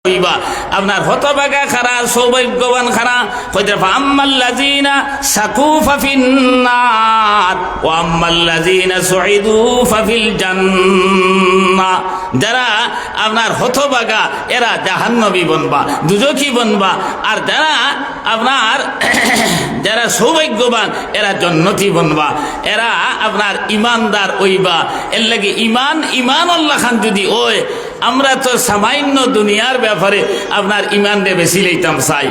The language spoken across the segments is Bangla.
হইবা আপনার হতভাগা খারা সৌভাগ্যবান খারা কইতে ফাম্মাল্লাযিনা সাকু ফাফিন্নার ওয়া আম্মাল্লাযিনা সুইদু ফাফিল জান্নাহ। যারা আপনার হতভাগা এরা জাহান্নামী বনবা, দুজখী বনবা, আর যারা আপনার যারা সৌভাগ্যবান এরা জান্নাতি বনবা, এরা আপনার ইমানদার হইবা। এর লাগি ইমান আল্লাহ খান যদি ওই আমরা তো সামান্য দুনিয়ার ব্যাপারে আপনার ইমান রে বেশি লইতাম চাই।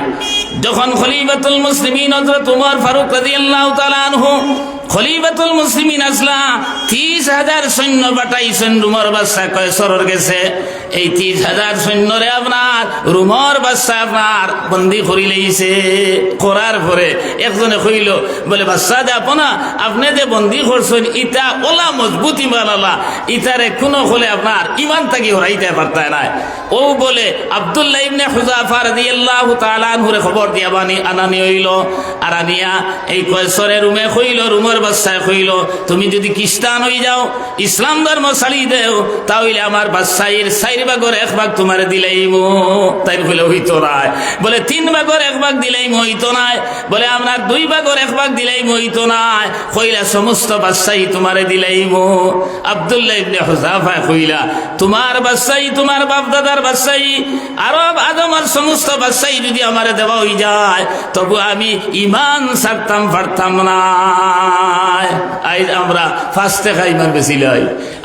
যখন খলিফাতুল মুসলিমিন হযরত ওমর ফারুক রাদিয়াল্লাহু তাআলা আনহু খলিফাতুল মুসলিমিন আসলা 30,000 সৈন্য পাঠাইছেন রুমর বাদশা কয়সরের গেছে। এই 30,000 সৈন্যরে আপনার রুমর বাদশা আপনার বন্দী করি লইছে। করার পরে একজনে কইল বলে বাদশা দে আপনি যে বন্দী করছেন ইটা ওলা মজবুত ইমান আলা, ইটারে কোনো হলে আপনার ইমান থাকি হরাইতে পারতায় না। ও বলে আব্দুল্লাহ ইবনে হুযাফা রাদিয়াল্লাহু তাআলা আনহুরে খবর দিয়া আনানি হইল। আর আনিয়া এই কয়সরের রুমে কইল, রুমর বাদশাহ কইল তুমি যদি খ্রিস্টান হয়ে যাও, ইসলাম ধর্ম ছাড়ি দেও, তাহলে আমার বাদশাহীর 4 ভাগের 1 ভাগ তোমারে দিলাইমু। তাই কইলে হইতো না। বলে 3 ভাগের 1 ভাগ দিলাইমু, হইতো না। বলে আমরা 2 ভাগের 1 ভাগ দিলাইমু, হইতো না। কইলা সমস্ত বাদশাহী তোমারে দিলাইমু। আব্দুল্লাহ ইবনে হুযাফা কইলা তোমার বাদশাহী, তোমার বাপ দাদার বাদশাহী, আরব আদমের সমস্ত বাদশাহী যদি আমারে দেওয়া হয়ে যায়, তবু আমি ইমান ছাড়তাম পারতাম না। আইজ আমরা ফার্স্টে খাইবার বেশি লয়।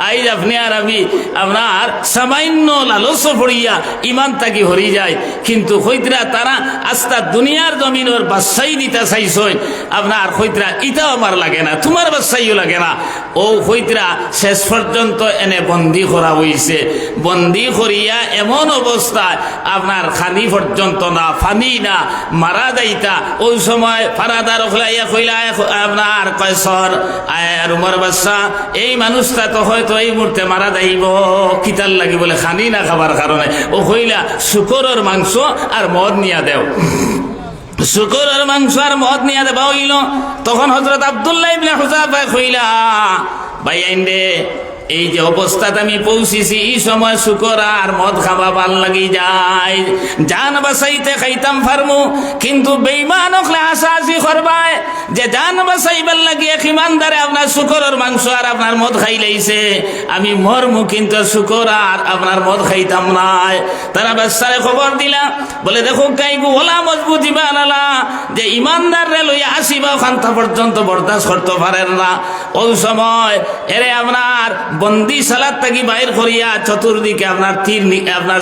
আইজ আপনি আর আমি আপনার সামান্য লালস পড়িয়া ইমান তাকি হরি যায়। কিন্তু হইতরা তারা আস্তা দুনিয়ার জমিনের বাদশাহী দিতে চাইছই, আপনার হইতরা ইটাও আমার লাগে না, তোমার বাদশাহীও লাগে না। ও হইতরা শেষ পর্যন্ত এনে বন্দী করা হইছে। বন্দী করিয়া এমন অবস্থায় আপনার খানি পর্যন্ত না, ফানি না, মারা যাইতা। ওই সময় ফারাদার ওখলাইয়া কইলা আপনার কয়সর আর উমর বাদশাহ এই মানুষটা তো হয়তো এই মুহূর্তে মারা যাইব, কিতার লাগি বলে খানি না খাবার কারণে। ও কইলা শুকরের মাংস আর মদ নিয়া দেও, শুকরের মাংস আর মদ নিয়া দেবা হইল। তখন হযরত আব্দুল্লাহ ইবনে হুযাফা কইলা ভাই আইন্দে এই যে অবস্থাতে আমি পৌঁছেছি, এই সময় শুকর আর মদ খাওয়া ভাল লাগি যায়। জান বাঁচাইতে খাইতাম ফার্মু, কিন্তু বেঈমান হলে হাসাহাসি করবায় যে জান বাঁচাইবার লাগি এক ইমানদারে আপনার শুকরের মাংস আর আপনার মদ খাইলেইছে, আমি মরমু কিন্তু শুকর আর আপনার মদ খাইতাম নাই। তারা বাদশারে খবর দিলা, বলে দেখো কাইগু ওলা মজবুত ইমান আলা যে ইমানদার রে লইয়া আসিবা ওখানটা পর্যন্ত বরদাস্ত করতে পারেন না। ওই সময় এরে আপনার বন্দি সালাত থাকি বাইর করিয়া চতুর্দিকে আপনার তীর আপনার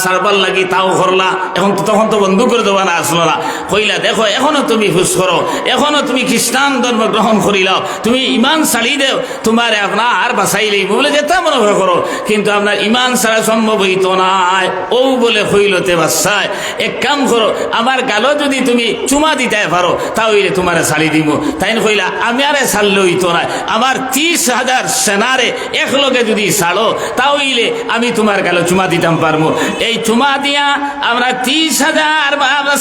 সারবার লাগি তাও করলা। এখন তো তখন তো বন্ধু করে দেওয়া না, আসলো না। কইলা দেখো এখনো তুমি হুশ করো, এখনো তুমি খ্রিস্টান ধর্ম গ্রহণ করিলাও, তুমি ইমান ছাড়ি দেও, তোমার আপনার বাঁচাইলেই বলে যেতে মনে ভয় করো, কিন্তু আপনার ইমান ছাড়া সম্ভব হইত নাই। ও বলে কইলতে বাদশাহ এক কাম করো, আমার গালো যদি তুমি চুমা দিতে পারো তাহলে তোমার ছাড়ি দিব। তাই কইলা আমি আরে ছাড়লে হইতো না, আমার 30,000 সেনারে একলগে যদি ছাড়ো তাহলে আমি তোমার গালে চুমা দিতাম পারবো। এই চুমা দিয়া আমরা 30,000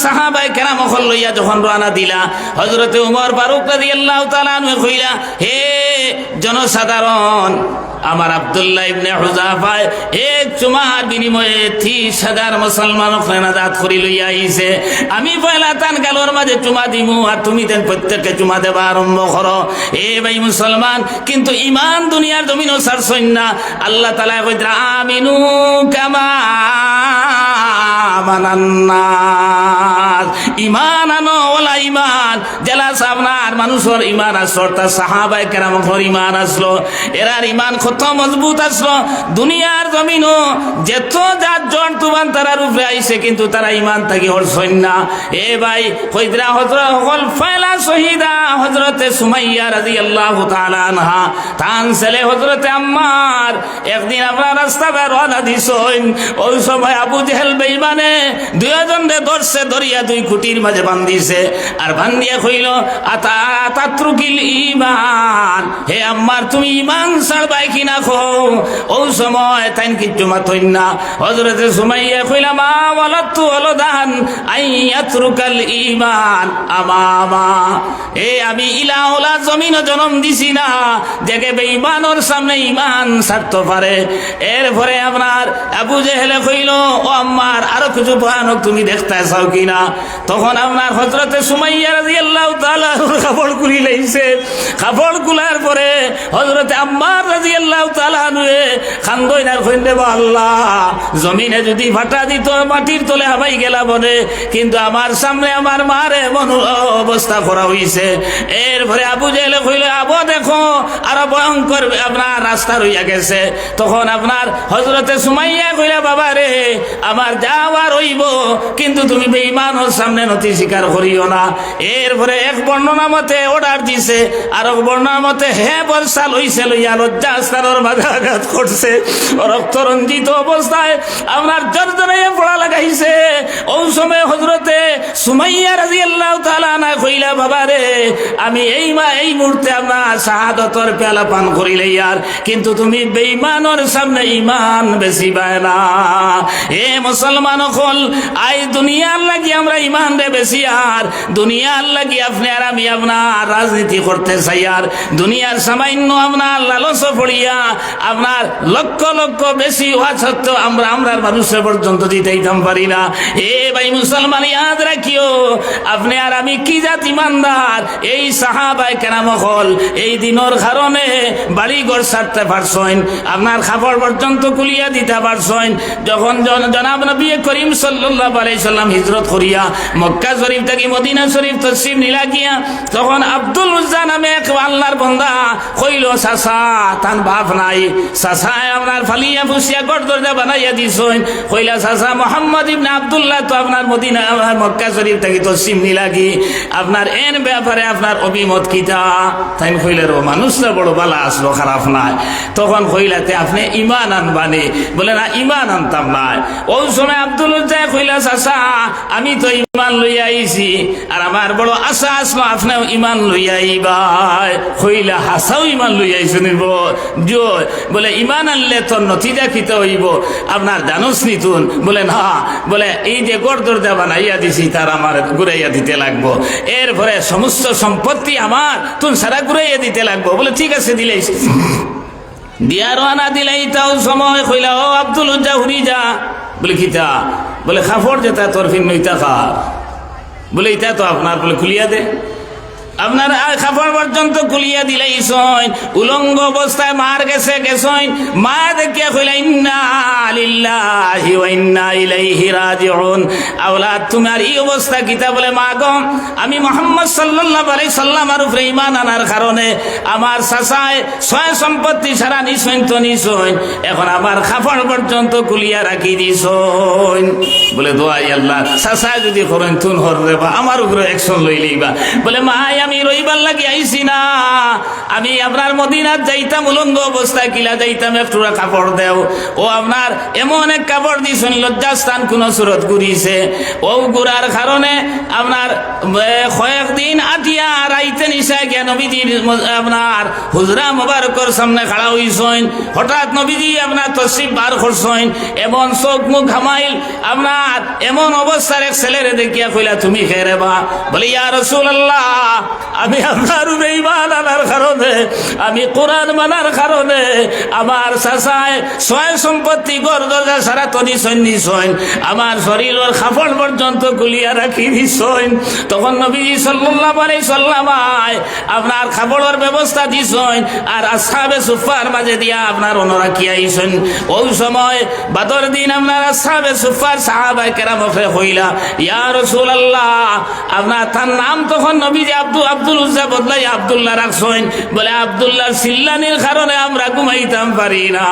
সাহাবায়ে কেরাম লইয়া যখন রওনা দিলা, হযরতে ওমর ফারুক রাদিয়াল্লাহু তাআলা আনহু কইলা হে জনসাধারণ, আমার আব্দুল্লাহ ইবনে হুযাফা এক চুমার বিনিময়ে 30,000 মুসলমানকে নাজাত করি লইয়া আইছে। আমি পয়লা তান গালোর মাঝে চুমা দিমু আর তুমি তেন প্রত্যেককে চুমা দেবা আরম্ভ করো। এ ভাই মুসলমান, কিন্তু ইমান দুনিয়ার জমিনও ছাড়ছই না। আল্লাহ তাআলা কইরা আমিনু কামা আমানান্নাস, ইমান আনো ওলা ইমান জেলা সাবনার মানুষের ইমান আসলো, তার সাহাবায়ে কেরামের ইমান আসলো, এরার ইমান কত মজবুত আসলো। দুনিয়ার জমিনও যেত যার জন তুমান তারার উপরে আইছে, কিন্তু তারা ইমান থাকি হরছই না। এ ভাই কইরা হযরত হল ফায়লা শহীদা হযরতে সুমাইয়া রাদিয়াল্লাহু তাআলা আনহা তান ছেলে হযরতে আম্মার একদিন আপনার রাস্তা বের রওনা দিছেন। ওই সময় আবু জেহেল বেঈমানে দুইজনরে ধরছে, ধরিয়া দুই খুঁটির মাঝে বান্ধিছে আর বান্ধিয়া কইল আতাত্রুকিল ঈমান, হে আম্মার তুমি ঈমান ছাড়বাই কিনা খো। ও সময় তাইন কিচ্ছু মাথইন না। হযরতে সুমাইয়া কইলা মা ওয়ালাতু ওয়ালাদান আইয়াতরুকাল ঈমান আমামা, এ আমি ইলাওলা জমিনে জন্ম দিছি না দেখে বেঈমানের সামনে ঈমান ছাড়তে পারে। এরপরে আপনার আবু জেহেলে কইল ও আম্মার আরো কিছু ভয়ানক তুমি দেখতে চাও কিনা? তখন আপনার হযরতে সুমাইয়া রাদিয়াল্লাহু তাআলা কাপড় খুলি লাইছে। কাপড় খুলার পরে হযরতে আম্মার রাদিয়াল্লাহু তাআলা নুয়ে খান্দইনার কইলে আল্লাহ জমিনে যদি ফাটা দিত মাটির তলে হাবাই গেলা বনে, কিন্তু আমার সামনে আমার মার এমন অবস্থা করা হইছে। এরপরে আবু জেহেলে কইল আবু দেখো আরো ভয়ঙ্কর আপনার রাস্তা রইয়া গেছে। তখন আপনার হযরতে সুমাইয়া কইলা বাবা রে আমার যাওয়ার হইব, কিন্তু তুমি বেঈমানের সামনে নতি স্বীকার করিও না। এরপরে এক বর্ণনা মতে অর্ডার দিছে, আর এক বর্ণনা মতে হে বর্ষা লইছে লইয়া লজ্জাস্থানের মাঝে আঘাত করছে। রক্তরঞ্জিত অবস্থায় আপনার জর্জরাইয়া পড়া লাগাইছে। ওই সময় হযরতে সুমাইয়া রাদিয়াল্লাহু তাআলা না কইলা বাবা রে আমি এই মুহূর্তে আপনার শাহাদতর পেয়ালা পান করিলে আর, কিন্তু তুমি বেঈমানের সামনে ঈমান বেশি পায় না। এ মুসলমান হল আই দুনিয়ার লাগি আমরা ঈমান রে বেশি, আর দুনিয়ার লাগি আপনি আর আমি আপনার রাজনীতি করতে চাই, আর দুনিয়ার সামান্য আপনার লালস পড়িয়া আপনার লক্ষ লক্ষ বেশি হওয়া সত্ত্বেও আমরা মানুষের পর্যন্ত দিতেইতাম পারি না। এ ভাই মুসলমান ইয়াদ রাখিও আপনি আর আমি কি জাত ইমানদার। এই সাহাবায়ে কেরাম হল এই দিনের কারণে বাড়ি ঘর ছাড়তে পারছেন, আপনার খাবার পর্যন্ত কুলিয়া দিতে পারছেন। যখন জনাব নবী করিম সাল্লাল্লাহু আলাইহি সাল্লাম হিজরত করিয়া মক্কা শরীফ থেকে মদিনা শরীফ তশরিফ নিলা গিয়া, তখন আব্দুল উজ্জা নামে এক আল্লাহর বান্দা কইল চাচা তান বাপ নাই, চাচা আপনার ফালিয়া ফুসিয়া গড় দরজা বানাইয়া দিছেন। কইলা চাচা মোহাম্মদ ইবনে আব্দুল্লাহ তো আপনার মদিনা মক্কা শরীফ থেকে তশরিফ নিলা গি, আপনার এন ব্যাপারে আপনার অভিমত কিতা? তাই কইলের ও মানুষরা বড় বালা আসলো খারাপ নাই। তখন কইলাতে আপনি ঈমান আনবানি, বলে না ঈমান আনতাম না। ওই সময় আব্দুল উজ্জা কইলা চাচা আমি তো ঈমান লইয়া আইছি, আর আমার বড় আশা আসলো আপনিও ঈমান লইয়া আইবাই। কইলা হাসাও ঈমান লইয়া আইছেন জয়, বলে ঈমান আনলে তোর নতিজা খিতে হইব আপনার জানুস নিতুন? বলে না, বলে এই যে গড় দরজা বানাইয়া দিছি তার আমার ঘুরাইয়া দিতে লাগবো, এরপরে সমস্ত সম্পত্তি আমার তুন সারা ঘুরাইয়া দিতে লাগবো। বলে ঠিক আছে দিলেই দিয়া রানা দিলাই। তাও সময় কইলা ও আব্দুল উজ্জা হুরি যা। বলে কিতা? বলে খাফড় যেটা তোর ফির নইতা খা। বলে ইটা তো আপনার, বলে খুলিয়া দে। আপনার খাবার পর্যন্ত খুলিয়া দিলাইছেন, উলঙ্গ অবস্থায় মার গেছেন। মা দেখিয়া কইলা ইন্না লিল্লাহি ওয়া ইন্না ইলাইহি রাজিউন। আওলাদ তোমার এই অবস্থা কিতা? বলে মা গো আমি মুহাম্মদ সাল্লাল্লাহু আলাইহি সাল্লামের উপরে ঈমান আনার কারণে আমার চাচায় ছয় সম্পত্তি সারা নিছেন তো নিছেন, এখন আমার খাবার পর্যন্ত খুলিয়া রাখি দিছেন। বলে দোয়াই আল্লাহ চাচা যদি করেন তুন হররে বা আমার উপরে অ্যাকশন লইলেইবা। বলে মা আমি রইবার লাগি আইছি না, আমি আপনার মদিনাত যাইতাম উলঙ্গ অবস্থায় কিলা যাইতাম একটু কাপড় দেও। ও আপনার এমন এক কাপড় দিয়েছেন লজ্জাস্থান কোন সুরত ঘুরিছে, ও ঘুরার কারণে আপনার কয়েকদিন আটিয়া রাইতে নিশা গিয়া নবীজির আপনার হুজরা মোবারকর সামনে খাড়া হইছেন। হঠাৎ নবীজি আপনার তশরিফ বার করছেন, এমন চোখ মুখ ঘামাইল আপনার এমন অবস্থার এক ছেলেরে দেখিয়া কইলা তুমি খেরে বা? বলে ইয়া রাসূলুল্লাহ আমি আপনার ঈমান আনার কারণে, আমি কোরআন মানার কারণে আমার চাচায় ছয় সম্পত্তি গড় দরজা সারা তনি সৈন্যিছেন, আমার শরীরের খাফড় পর্যন্ত খুলিয়া রাখি দিছেন। তখন নবীজি সাল্লাল্লাহু আলাইহি সাল্লাম আপনার খাবারের ব্যবস্থা দিছেন, আর আসহাবে সুফার মাঝে দিয়া আপনার অনুরাখিয়া আইছেন। ওই সময় বাদর দিন আপনার আসহাবে সুফার সাহাবায়ে কেরামকে কইলা ইয়া রাসূলুল্লাহ, আপনার তার নাম তখন নবীজি আব্দুল উজ্জা বদলাই আব্দুল্লাহ রাখছেন। বলে আব্দুল্লাহ চিল্লানির কারণে আমরা ঘুমাইতাম পারি না।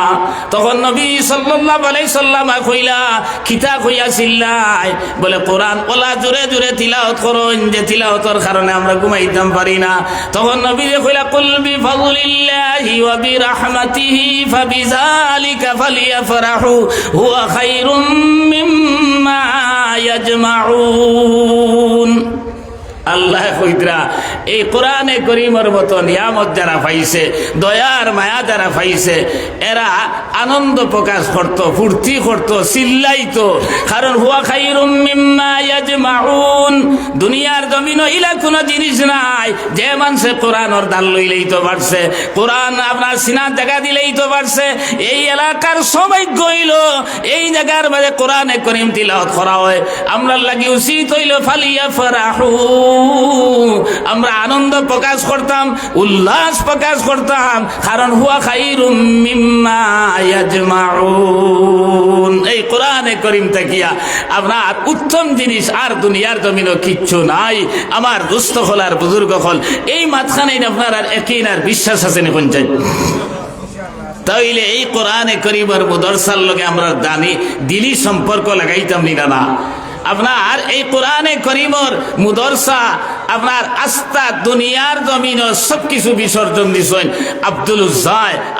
তখন নবী সাল্লাল্লাহু আলাইহি সাল্লাম কইলা কিতা কইয়া চিল্লাই? বলে কোরআন ওলা জোরে জোরে তিলাওয়াত করুন, যে তিলাওয়াতের কারণে আমরা ঘুমাইতাম পারি না। তখন নবী কইলা কুল বিফাদলিল্লাহি ওয়া বিরাহমাতিহি ফাবিযালিকা ফালিয়াফরাহু হুয়া খায়রুম মিম্মা ইয়াজমাউন। কইতরা এই কোরআনে করিমের মতো নিয়ামত যারা পাইছে, দয়ার মায়া যারা পাইছে, এরা আনন্দ প্রকাশ করত, ফুর্তি করত, চিল্লাইতো। কারণ হুয়া খাইরুম মিম্মা ইয়াজমাউন, দুনিয়ার জমিনও ইলা কোনো জিনিস নাই যে মানুষে কোরআনের দাল লইলেই তো পারছে, কোরআন আপনার সিনার জায়গা দিলেই তো পারছে। এই এলাকার সৌভাগ্য হইল এই জায়গার মাঝে কোরআনে করিম তিলাওয়াত করা হয়। আমরা লাগি উচিত হইল ফালিয়া ফারাহু, আমরা আনন্দ প্রকাশ করতাম, উল্লাস প্রকাশ করতাম। কারণ হুয়া খাইরুম মিম্মা ইয়াজমাউন, এই কোরআনে করিম তাকিয়া আপনার উত্তম জিনিস আর দুনিয়ার জমিনও কিচ্ছু নাই। আমার দুস্থ হল আর বুজুর্গ হল, এই মাঝখানে আপনার আর একদিন আর বিশ্বাস আছে নি কোন চাই। তাইলে এই কোরআনে করিমের মুদরসার লগে আমরা দানি দিলি সম্পর্ক লাগাইতাম নিনা না। আপনার এই কোরআনে করিমর মুদরসা আপনার আস্থা দুনিয়ার জমিন সবকিছু বিসর্জন দিছেন।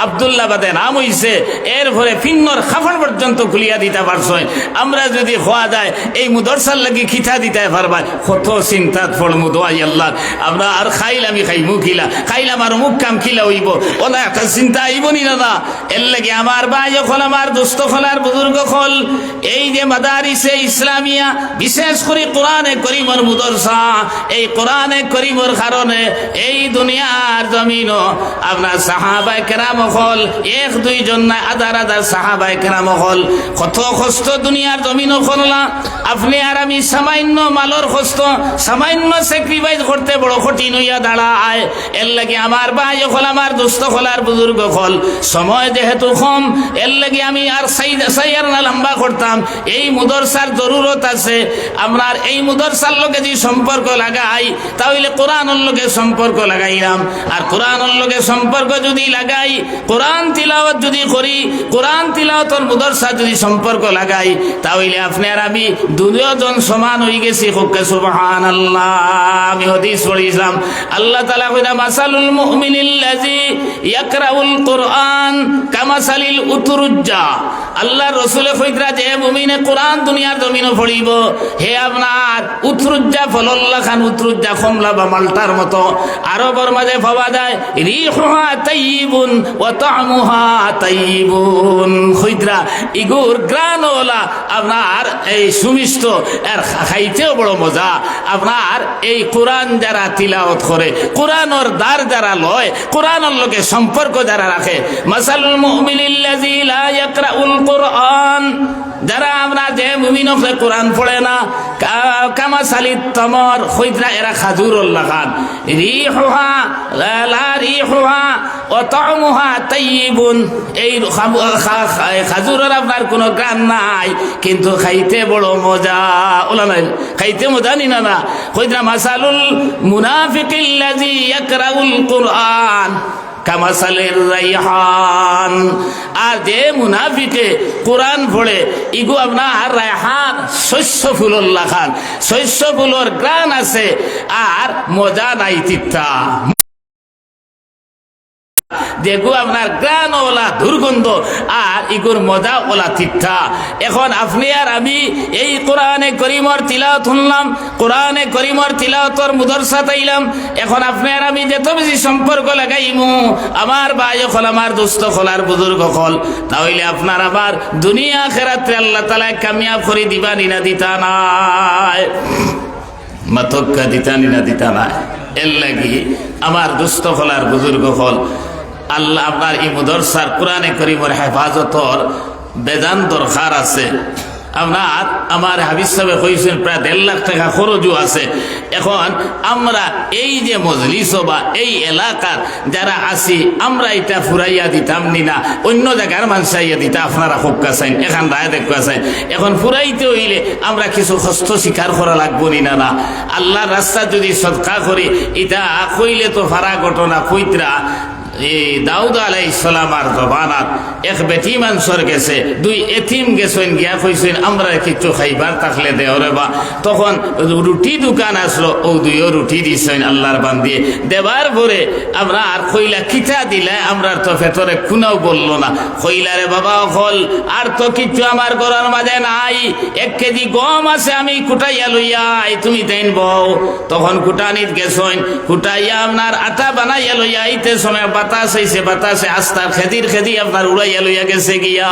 আব্দুল্লাহ বাদে নাম হইছে, এরপরে ফিন্নর খাফার পর্যন্ত খুলিয়া দিতে পারছেন। আমরা যদি হওয়া যায় এই মুদরসার লাগি খিতা দিতে পারবা, কত চিন্তাত পড়মু দোয়াই আল্লাহ। আমরা আর খাইলামি খাইমু খিলা, খাইলাম আর মুখ কাম খিলা হইব, ওলা একটা চিন্তা আইব নি না। এর লাগে আমার ভাই হল, আমার দোস্ত হল, আর বুজুর্গ হল, এই যে মাদারিসে ইসলামিয়া বিশেষ করে কোরআনে করিমের মুদরসা, এই কোরআনে করিমের কারণে এই দুনিয়ার জমিন আপনার সাহাবায়ে কেরাম হল, এক দুইজন না হাজার হাজার সাহাবায়ে কেরাম হল কত কষ্ট দুনিয়ার জমিন করলা। আপনি আর আমি সামান্য মালর কষ্ট, সামান্য স্যাক্রিফাইস করতে বড় কঠিন হইয়া দাঁড়ায়। এর লাগে আমার ভাই হল, আমার দোস্ত হল, আর বুজুর্গ হল, সময় যেহেতু কম, এর লাগে আমি আর সাইয়ার না লম্বা করতাম। এই মুদরসার জরুরত আছে। আমরা এই মুদরসার লগে যে সম্পর্ক লাগাই, তাহলে কোরআনের লগে সম্পর্ক লাগাইলাম। আর কোরআনের লগে সম্পর্ক যদি লাগাই, কোরআন তিলাওয়াত যদি করি, কোরআন তিলাওয়াতের মুদরসা যদি সম্পর্ক লাগাই, তাহলে আপনি আর আমি দুজন সমান হয়ে গেছি। সুবহানাল্লাহ। আমি হাদিস পড়িলাম, আল্লাহ তাআলা কইরা মাসালুল মুমিনিল্লাযী ইয়াকরাউল কুরআন কামাসালিল উতরুজ্জা। আল্লাহ রাসূল কইরা যে মুমিনে কোরআন দুনিয়ার জমিনে পড়িব, হে আপনার উতরুজ্জা ফলল্লা খান, উতরুজ্জা কমলা বা মালটার মতো আরবের মাঝে পাওয়া যায়। রিহুহা তাইয়িবুন ওয়া তা'মুহা তাইয়িবুন, কইরা ইগুর গ্রানওয়ালা আপনার এই সুমিষ্ট, আর খাইতেও বড় মজা। আপনার এই কোরআন যারা তিলাওয়াত করে, কোরআনের দ্বার যারা লয়, কোরআনের লগে সম্পর্ক যারা রাখে, মাসালুল মুমিনিল্লাযী লা ইয়াকরাউল কুরআন, যারা আমরা যে মুমিন কোরআন পড়ে না, কামাসালিত তমর, কইরা এরা খাজুরুল লাগান। রিহুহা লা রিহুহা ওয়া তা'মুহা তাইয়িবুন, এই খাজুরের আপনার কোনো গান নাই, কিন্তু খাইতে বড় মজা। ওলা নাই খাইতে মজা নি না না। কইরা মাসালুল মুনাফিকিল্লাযী ইয়াকরাউল কুরআন কামাসালির রাইহান, আর যে মুনাফিকে কোরআন পড়ে, ইগো আপনার রায়হান শস্য ফুলর লাখান, শস্য ফুলর গ্রান আছে আর মজা নাই তিতা। দেখো আপনার গ্রান ওলা দুর্গন্ধ, আর ইগুর মজা ওলা তিতা। এখন আপনি আর আমি এই কোরআনে করিমর তিলাওয়াত শুনলাম, কোরআনে করিমর তিলাওয়াতর মুদরসা তাইলাম। এখন আপনি আর আমি যত বেশি সম্পর্ক লাগাইমু, আমার ভাই হল, আমার দোস্ত হল, আর বুজুর্গ হল, তাহলে আপনার আবার দুনিয়া আখিরাতে আল্লাহ তাআলা কামিয়াব করে দিবা নিনা দিতা নাই, মাতক্কা দিতা নিনা দিতা নাই। এর লাগি আমার দোস্ত হল, আর বুজুর্গ হল, আল্লাহ আপনার এই মুদরসার কোরআনে করিমের হেফাজতর বেজান দরকার আছে। আপনার আমার হাবিজ সাহেব কইছেন প্রায় 1.5 লাখ টাকা খরচও আছে। এখন আমরা এই যে মজলিস বা এই এলাকার যারা আছি, আমরা এটা ফুরাইয়া দিতাম নি না, অন্য জায়গার মানুষাইয়া দিতা আপনারা খুব কাছেন, এখান রায় দেখছেন। এখন ফুরাইতে হইলে আমরা কিছু কষ্ট স্বীকার করা লাগবো নি না না। আল্লাহর রাস্তা যদি সদকা করি, এটা কইলে তো ফারা ঘটনা, কইতরা এই দাউদ আলাইহিস সালামার জবানাত এক বেটি মানুষের গেছে, দুই এতিম গেছেন, গিয়া কইছেন আমরা কিছু খাইবার থাকলে দেও রে বা। তখন রুটি দোকান আসলো, ও দুইও রুটি দিছেন আল্লাহর বান্দিয়ে। দেবার পরে আমরা আর কইলা কিতা দিলে আমরা তো ভেতরে কোনাও বললো না। কইলা রে বাবা হল আর তো কিছু আমার ঘরের মাঝে নাই, 1 কেজি গম আছে আমি কুটাইয়া লইয়াই, তুমি দেন বউ। তখন কুটানিত গেছেন, কুটাইয়া আপনার আটা বানাইয়া লইয়া আইতে সময় বাতাস হইছে, বাতাসে আস্তার খেদির খেদি আপনার উড়াইয়া লইয়া গেছে। গিয়া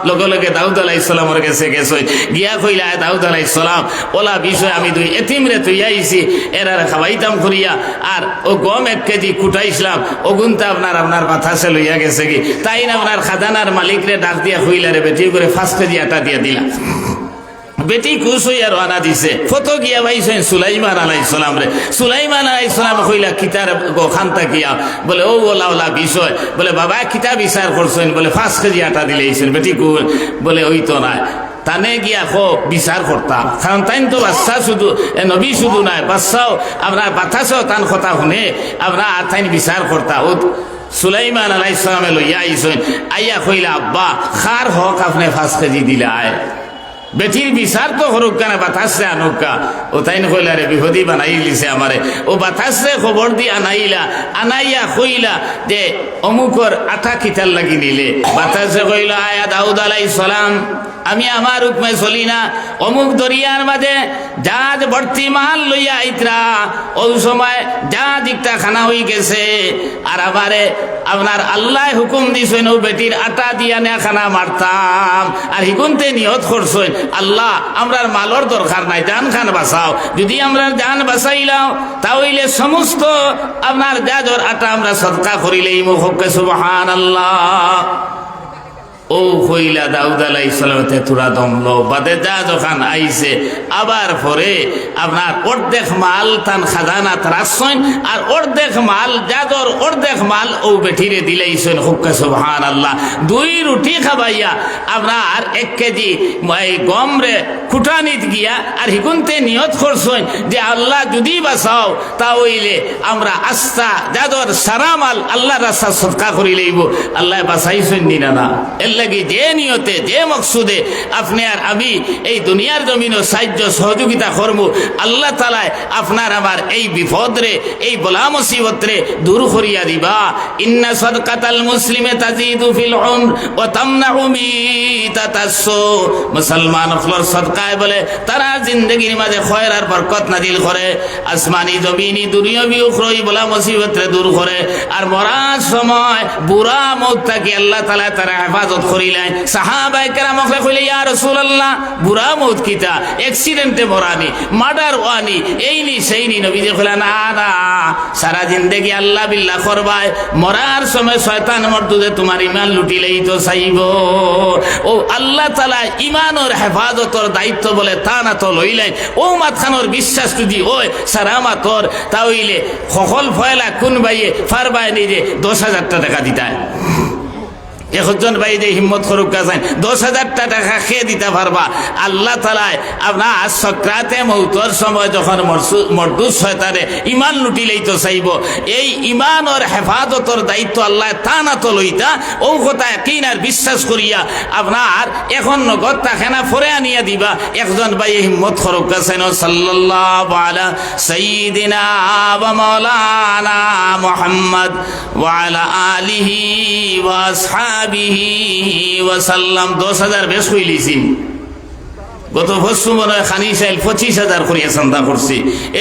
লগে লগে দাউদ আলাইহিস সালামের কাছে গেছেন, গিয়া কইলা দাউদ আলাইহিস সালাম ওলা বিষয় আমি দুই এতিম রে তুই আইছি, এরারে খাওয়াইতাম করিয়া আর ও গম 1 কেজি কুটাইছিলাম, ওগুনটা আপনার বাতাসে লইয়া গেছে কি। তাই না আপনার খাজানার মালিক রে ডাক দিয়া কইলা রে বেটি করে 5 কেজি আটা দিয়া দিলা। বেটি খুশ হইয়া রানা দিছে, ফত গিয়া ভাইছেন সুলাইমান আলাইহিস সালাম রে। সুলাইমান আলাইহিস সালাম কইলা কিতার গোখানতা গিয়া বলে ও ওলা ওলা বিষয়, বলে বাবা কিতা বিচার করছেন, বলে 5 কেজি আটা দিলেইছেন। বেটি কুল বলে ওই তো নাই, তানে গিয়া বিচার করতাম, কারণ তাই তো বাচ্চা শুধু নবী শুধু নাই, বাচ্চাও আপনার বাতাসও তান কথা শুনে আপনার আর তাই বিচার করতা। ও সুলাইমান আলাইহিস সালামে লইয়া আইছেন, আইয়া কইলা আব্বা খার হক আপনি 5 কেজি দিলাই, বেটির বিচার তো হরুক কেন বাতাসে আনুকা। ও তাই কইলা রে বিপদী বানাই লিছে আমারে। ও বাতাসে খবর দিয়ে আনাইয়া কইলা যে অমুকর আটা কিতার লাগি নিলে। বাতাসে কইলা আয়া দাউদ আলাইহিস সালাম আমি আমার হুকমে চলি না, অমুক দরিয়ার মাঝে জাহাজ ভর্তি মাল লইয়া আইতরা, ওই সময় জাহাজ একটা খানা হয়ে গেছে, আর আমারে আপনার আল্লাহ হুকুম দিছেন ও বেটির আটা দিয়া না খানা মারতাম, আর হিগুনতে নিয়ত করছেন আল্লাহ আমরার মালর দরকার নাই, জান খান বাঁচাও। যদি আমরা জান বাঁচাইলাও তাহলে সমস্ত আপনার জাহাজের আটা আমরা সদকা করিলেই মুখকে সুবহানাল্লাহ। ও কইলা দাউদ আলাইহিস সালাম তেতুরা দমলো বাদে যা যখন আইছে, আবার পরে আপনার অর্ধেক মাল তান খাজানাত রাখছেন, আর অর্ধেক মাল জাদর অর্ধেক মাল ও বেঠিরে দিলেইছেন হুক্কা সুবহানাল্লাহ। 2 রুটি খাবাইয়া আপনার 1 কেজি গম রে খুটানিত গিয়া আর হিকুনতে নিয়ত করছেন যে আল্লাহ যদি বাঁচাও তাহলে আমরা আস্থা জাদর সারা মাল আল্লাহর রাস্তা সদকা করি লইব। আল্লাহ বাঁচাইছেন নিনা না, লাগি যে নিয়তে যে মকসুদে আপনি আর আমি এই দুনিয়ার জমিনও সাহায্য সহযোগিতা করবো, আল্লাহ তাআলা আপনার আমার এই বিপদ রে এই বলা মুসিবত রে দূর করিয়া দিবা। ইন্না সাদকাতাল মুসলিমে তাজিদু ফিল উমর ওয়া তামনাউ মিতাতাসসু। মুসলমান হলোর সদকায় বলে তারা জিন্দেগির মাঝে খয়র আর বরকত নাজিল করে, আসমানি জমিনি দুনিয়াবি উখরাই বলা মুসিবত রে দূর করে, আর মরার সময় বুড়া মউত থেকে আল্লাহ তাআলা তারা হেফাজত করিলেন। সাহাবায়ে কেরাম কইলে ইয়া রাসূলুল্লাহ বুড়া মউত কিতা, অ্যাক্সিডেন্টে মরানি, মার্ডার ওয়ানি, এইনি সেইনি। নবীজি কইলেন না না, সারা জিন্দেগি আল্লাহ বিল্লাহ করবাই, মরার সময় শয়তান মর্দুদে তোমার ঈমান লুটিলেই তো চাইব। ও আল্লাহ তাআলা ঈমানের হেফাজতের দায়িত্ব বলে তা না তো লইলেন। ও মাতখানোর বিশ্বাস যদি ওই সারামাতর তাহলে সকল ফয়লা কোন বাইয়ে ফারবাই নিজে 10,000 টাকা দিতায়। একজন ভাই যে হিম্মত করুক কাছেন 10,000 টাকা খেয়ে দিতে পারবা। আল্লাহ তাআলা আপনার সক্রাতে মৌতর সময় যখন মরদুদ শয়তানে ইমান লুটিলেই তো চাইব, এই ইমানের হেফাজতের দায়িত্ব আল্লাহ তা না তো লইতা। ও কথা কিন আর বিশ্বাস করিয়া আপনার এখন নগদ টাকা ফরে আনিয়া দিবা। একজন ভাই হিম্মত করুক কাছেন সাল্লাল্লাহু আলা সাইয়্যিদিনা ওয়া মাওলানা মুহাম্মদ ওয়া আলা আলিহি ওয়া আসহাবিহি ওয়াসাল্লাম। 10,000 বেশ হইলিছি। গত বছর মনে হয় খানি চাইল 25,000 করিয়া চান্দা করছি,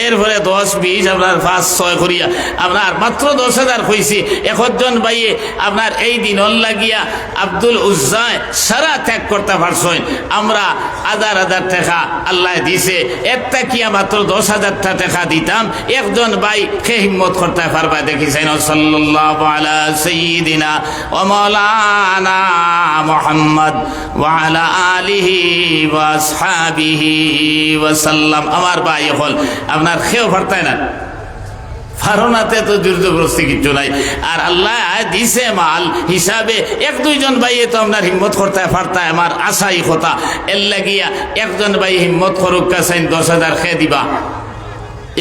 এরপরে 10, 20 আপনার 5, 6 করিয়া আপনার মাত্র 10,000 হয়েছি। একজন ভাইয়ে আপনার এই দিন লাগিয়া আব্দুল উজ্জায় সারা ত্যাগ করতে পারছেন। আমরা 1000 টাকা আল্লাহ দিছে, একটা কিয়া মাত্র 10,000 টাকা দিতাম। একজন ভাই কে হিম্মত করতে পারবা দেখিছেন। সাল্লাল্লাহু আলা সাইয়্যিদিনা ওয়া মাওলানা মুহাম্মদ ওয়া আলা আলিহি ওয়া আসহাবিহি ওয়া সাল্লাম। আমার ভাই হল আপনার খেয়েও পারতায় না, ফারনাতে তো জবরদস্তি কিছু নাই। আর আল্লাহ দিছে মাল হিসাবে 1-2 জন ভাইয়ে তো আপনার হিম্মত করতে পারতায়। আমার আশাই কথা এর লাগিয়া একজন ভাই হিম্মত করুক কাছেন 10,000 খেয়ে দিবা।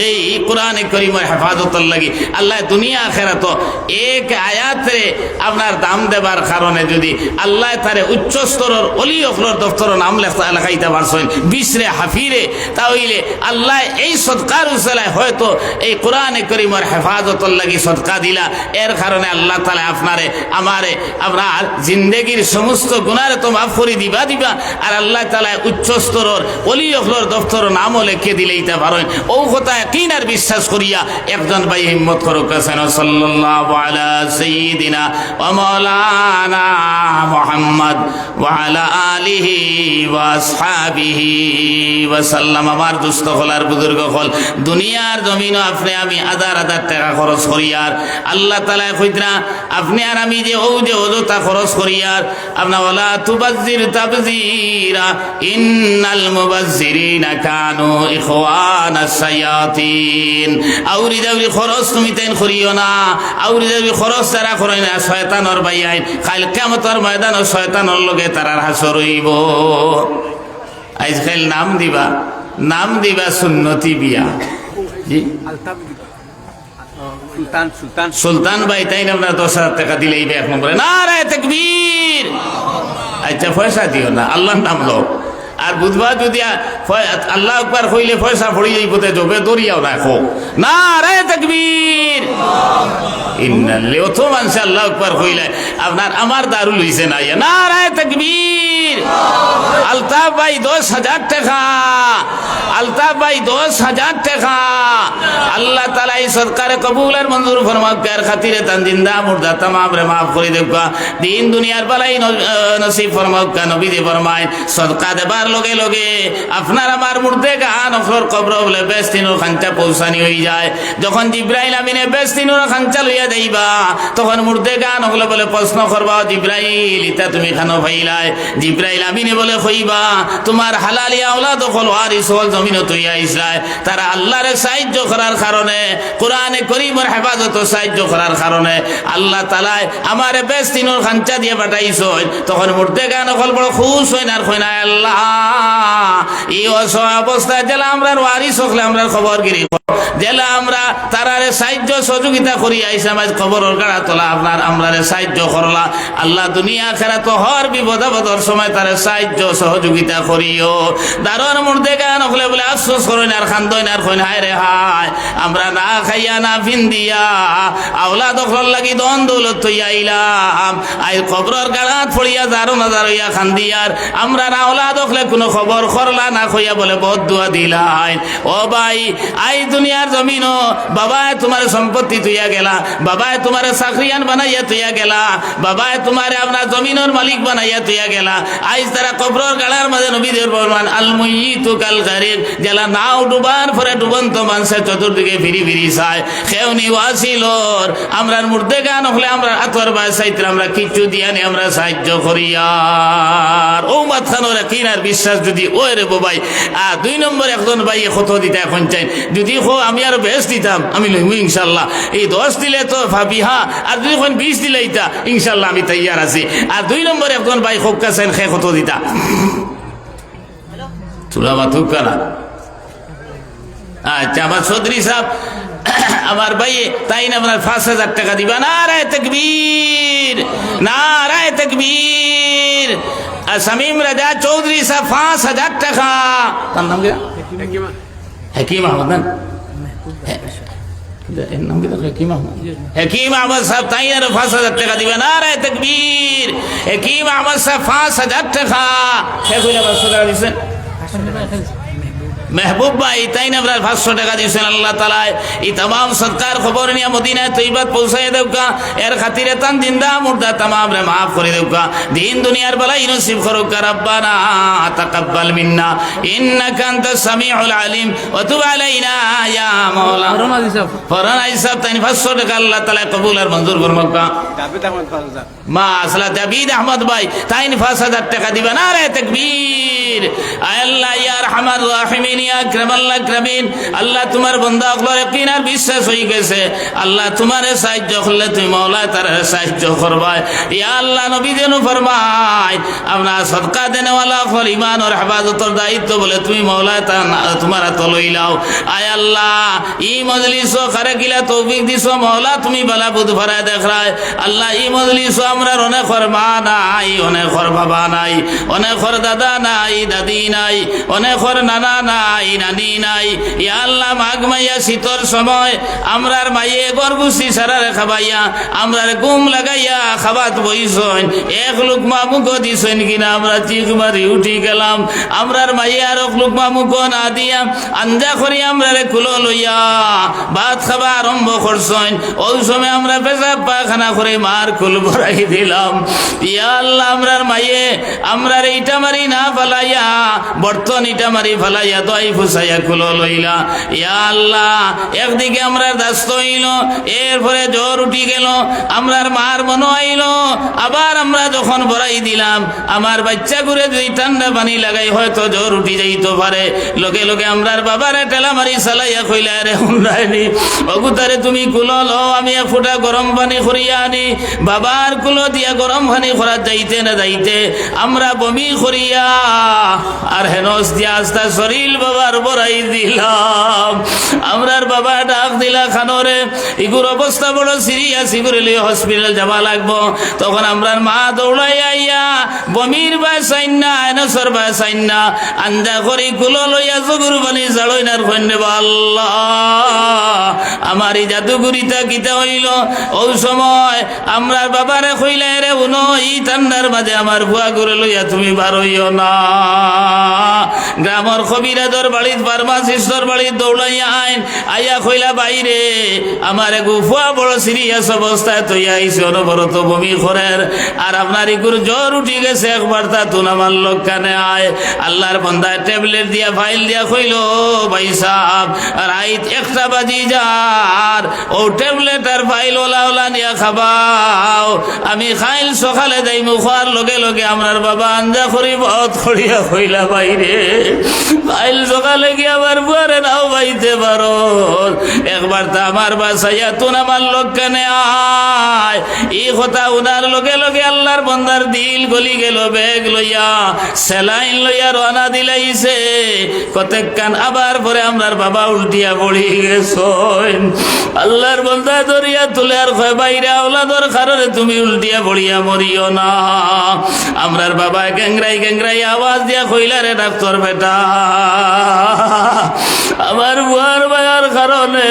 এই কোরআনে কারীমের হেফাজতের লাগি আল্লাহ দুনিয়া আখিরাত এক আয়াতে আপনার দাম দেবার কারণে যদি আল্লাহ তারে উচ্চ স্তরের অলি অখলর দফতর নাম লেখাইতে পারছেন বিশরে হাফিরে, তাহলে আল্লাহ এই সদকার উসিলায় হয়তো এই কোরআনে কারীমের হেফাজতের লাগি সদকা দিলা, এর কারণে আল্লাহ তাআলা আপনারে আমারে আপনার জিন্দেগির সমস্ত গুনাহ তো মাফ করে দিবা আর আল্লাহ তাআলা উচ্চ স্তরের অলি অখলর দফতর নামও লিখে দিলেইতে পারেন। ও কথা ইয়াকিন আর বিশ্বাস করিয়া একজন ভাই হিম্মত করুক কাছেন সাল্লাল্লাহু আলা সাইয়্যিদিনা ওয়া মাওলানা মুহাম্মদ ওয়া আলা আলিহি ওয়া আসহাবিহি ওয়া সাল্লাম। আমার দুস্থ হলার বুজুর্গ হল দুনিয়ার জমিন আপনি আমি হাজার হাজার টাকা খরচ করিয়ার আল্লাহ তাআলা কইতরা আপনি আর আমি যে অযথা খরচ করিয়ার আপনা ওয়ালা তুবাজ্জির তাবযীরা ইন্নাল মুবাজ্জিরিনা কানু ইখওয়ানাস শায়াতিন। আউরি দাউরি খরচ তুমি তাইন করিও না, আউরি দাউরি খরচ তারা করেন না, শয়তানর ভাই আইন কাল কিয়ামতের ময়দানে শয়তানর লগে তারার হাসর হইব। আজকাল নাম দিবা সুন্নতি বিয়া। জি সুলতান ভাই তাই না আপনার 10,000 টাকা দিলেই এক নম্বরে নারায়ে তাকবীর। আচ্ছা পয়সা দিও না, আল্লাহর নাম লো। আর বুধবার যদি আল্লাহ আকবার কইলে পয়সা পড়ি যাইব তে জবে দরিয়াও না খো নারায়ে তাকবীর। ইন্নাল্লাহি ওয়া তো মানসা আল্লাহ আকবার কইলে আপনার আমার দারুল হইছে না নারায়ে তাকবীর। আলতাফ ভাই 10,000 টাকা, আলতাফ ভাই 10,000 টাকা। আল্লাহ তাআলা এই সদকারে কবুলের মঞ্জুর ফরমাক এর খাতিরে তান জিন্দা মুর্দা तमाम রে maaf করে দেবা, দিন দুনিয়ার বালাই নসিব ফরমাক। নবীজি ফরমায় সদকা দেবার লগে লগে আপনার আমার মুর্দে গান অফর কবর বলে বেস্তিনুর খাঞ্চা পৌঁছানি হয়ে যায়। যখন জিব্রাইল আমিনে বেস্তিনুর খাঞ্চা লইয়া যাইবা তখন মুর্দে গান হলে বলে প্রশ্ন করবা জিব্রাইল ইতা তুমি খানো ভাইলাই। জিব্রাইল আমিনে বলে কইবা তোমার হালালি আওলাদ হল ওয়ারিস হল জমিনে তৈয়া ইসরায়, তারা আল্লাহর সাহায্য করার কারণে কোরআনে কারীমের হেফাজত সাহায্য করার কারণে আল্লাহ তাআলা আমারে বেস্তিনুর খাঞ্চা দিয়ে পাঠাইছেন। তখন মুর্দে গান হল বড় খুশ হইন আর কইনা আল্লাহ এই অবস্থায় জেলা আমরা ওয়ারিস হলে আমরা খবর গিরি জেলা আমরা তারারে সাহায্য সহযোগিতা করি আইসাম আজ খবরের গাড়া তোলা আপনার আমরারে সাহায্য করলা। আল্লাহ দুনিয়া খেরা তো হর বিপদ আপদর সময় তারে সাহায্য সহযোগিতা করিও। দারোয়ার মুর্দে গান হলে বলে আফসোস করেন আর খান্দইন আর কইন হায় রে হায় আমরা না খাইয়া না ফিন্দিয়া আওলাদ হল লাগি দন দৌলত হইয়া আইলাম আই খবরের গাড়াত পড়িয়া জারো না জারইয়া খান্দিয়ার আমরা না আওলাদ হলে কোনো খবর করলা না কইয়া বলে বহুত দোয়া দিলাই। ও ভাই আই দুনিয়ার জমিন বাবায় তোমার সম্পত্তি তুইয়া গেলা, বাবায় তোমার চাকরিয়ান বানাইয়া তুইয়া গেলা, বাবায় তোমার আপনার জমিনের মালিক বানাইয়া তুইয়া গেলা। আইজ তারা কবরের গাড়ার মাঝে নবীদের বলমান আল মুইয়িতু কাল গারিক, জেলা নাও ডুবার পরে ডুবন্ত মানুষে চতুর্দিকে ফিরি ফিরি চায় খেউনি ওয়াসিলর আমরার মুর্দে গান হলে আমরা আতর বায় চাইতে আমরা কিচ্ছু দিয়া নি আমরা সাহায্য করিয়ার। ও মাথানোর কিনার বিশ্বাস যদি ওই রে বাবাই 2 নম্বর একজন ভাই কত দিতে এখন চাই যদি হো আমি আরো বেশ দিতাম আমি লইমু ইনশাল্লাহ। এই 10 দিলে তো ভাবি হ্যাঁ, আর যদি এখন 20 দিলে ইতা ইনশাল্লাহ আমি তৈয়ার আছি। আর 2 নম্বর একজন ভাই হোক কাছেন খে কত দিতা তুলা মাথুক কানা। আচ্ছা আমার চৌধুরী সাহেব আমার ভাই তাই না আপনার 5,000 টাকা দিবা। নারায়ে তাকবীর, নারায়ে তাকবীর। আর শামীম রাজা চৌধুরী সাহেব 5,000 টাকা। তার নাম কি? হাকিম আহমদ। হাকিম আহমদ সাহেব তাই আর 5,000 টাকা দিবে। নারায়ে তাকবীর। হাকিম আহমদ সাহেব 5,000 টাকা। মেহবুব ভাই তাই না 500 টাকা দিয়েছেন। আল্লাহ তাআলা এই तमाम সরকার খবর নিয়ে মদিনায় তৈবাত পৌঁছায় দেউকা, এর খাতিরে তান জিন্দা মুর্দা तमाम রে maaf করে দেউকা, দিন দুনিয়ার বালাই নসিব করুক। রব্বানা তাকাব্বাল মিন্না ইন্নাকা আনতাস সামিউল আলিম ওয়া তুব আলাইনা ইয়া মাওলা। ফরমান আইসাব তাই 500 টাকা আল্লাহ তাআলা কবুল আর মঞ্জুর করুক। জাবিদ আহমদ 5000 মা আসলা জাবিদ আহমদ ভাই তাই 5000 টাকা দিবেন। নারায়ে তাকবীর। কবির। আয় আল্লাহ ইয়া আরহামার রাহিমিন ইয়া আকরামাল আকরামিন, আল্লাহ তোমার বান্দা হকলের ইয়াকিন আর বিশ্বাস হয়ে গেছে, আল্লাহ তোমারে সাহায্য করলে তুমি মাওলা তারে সাহায্য করবা। ইয়া আল্লাহ নবী যেন ফরমায় আমরা সদকা দেনেওয়ালা হল ঈমান আর হেফাজতের দায়িত্ব বলে তুমি মাওলা তোমার হাতে লইলাও। আয় আল্লাহ এই মজলিস খারে গিলা তৌফিক দিছো মাওলা, তুমি বালা বুধ ভরায় দেখায়। আল্লাহ এই মজলিস আমরা অনেক মা নাই, অনেক বাবা নাই, অনেক দাদা নাই, দাদি নাই, অনেক নানা নাই, নানি নাই। ইয়া আল্লাহ মাঘ মাইয়া শীতর সময় আমরার মাইয়ে গরগুসি সারারে খাবাইয়া আমরার গুম লাগাইয়া খাবাত বইছন, এক লুকমা মুখো দিছেন কিনা আমরা চিক মারি উঠি গেলাম। আমরার মাইয়ে আর এক লুকমা মুখো না দিয়া আঞ্জা করি আমরারে কুলো লইয়া ভাত খাবা আরম্ভ করছেন। ওই সময় আমরা পেশাব পায়খানা করে মার কুল ভরাই দিলাম। ইয়া আল্লাহ আমরার মাইয়ে আমরার ইটা মারি না ফালাইয়া বর্তন ইটা মারি ফালাইয়া দই ফুসাইয়া কুলো লইলা। ইয়া আল্লাহ একদিকে আমরার দাস্ত হইল, এরপরে জ্বর উঠি গেল, আমরার মার মনো আইল। আবার আমরা যখন ভরাই দিলাম আমার বাচ্চা ঘুরে যদি ঠান্ডা পানি লাগাই হয়তো জ্বর উঠি যাইতে পারে। লোকে লোকে আমরার বাবারে টেলা মারি চালাইয়া কইলা রে হুন্ডায়নি অগুতারে তুমি কুলো লো, আমি এক ফুটা গরম পানি করিয়া আনি। বাবার কুলো দিয়া গরম পানি করা যাইতে না যাইতে আমরা বমি করিয়া আর হেনস দিয়া আস্তা শরীর বাবার বড়াই দিলাম। আমরার বাবা ডাক দিলা খানোরে ইগুর অবস্থা বড় সিরিয়াস, ইগুরে লিয়ে হসপিটাল যাওয়া লাগবো। তখন আমরার মা দৌড়াই আইয়া বমির বাসাইন না এনসর বাসাইন না আঞ্জা করি কুলো লইয়া জগুর বানি জাড়ইনার কন্যে আল্লাহ আমার এই জাদুগুরিটা গীতা হইল। ওই সময় আমরার বাবারে কইলে রে উনো এই ঠান্ডার মাঝে আমার ভুয়া করে লইয়া তুমি বারইও না। গ্রামের কবিরাজর বাড়িত ফার্মাসিস্টর বাড়িত দৌড়াইয়া আইন আইয়া কইলা বাইরে আমার গুফা বড় সিরিয়াস অবস্থায় তৈয়া আইসে অনবরত বমি করের আর আপনার ইগুর জ্বর উঠি গেছে একবার তা তুন আমার লোক কানে আয়। আল্লাহর বন্দায় ট্যাবলেট দিয়া ফাইল দিয়া কইল ভাই সাহেব রাইত 1টা বাজি যার ও ট্যাবলেট আর ফাইল ওলা ওলা নিয়া খাবাও, আমি খাইল সকালে যাই মুখার লগে লগে আমরার বাবা আঞ্জা করি বহুত করিয়া কইলা বাইরে ফাইল সকালে গিয়ে আবার বুয়ারে নাও বাইতে পারো একবার তা আমার বাসাইয়া তুন আমার লোক কানে আয়। এই কথা উনার লগে লগে আল্লাহর বন্দার দিল গলি গেল, বেগ লইয়া সেলাইন লইয়া রওনা দিলাইছে। কতক কান আবার পরে আমরার বাবা উল্টিয়া পড়ি গেছেন। আল্লাহর বন্দা ধরিয়া তুলে আর কয় বাইরে আওলাদর কারণে তুমি উল্টিয়া পড়িয়া মরিও না। আমরার বাবা গ্যাংরাই গ্যাংরাই আওয়াজ দিয়া কইলা রে ডাক্তার বেটা আমার বুয়ার বায়ার কারণে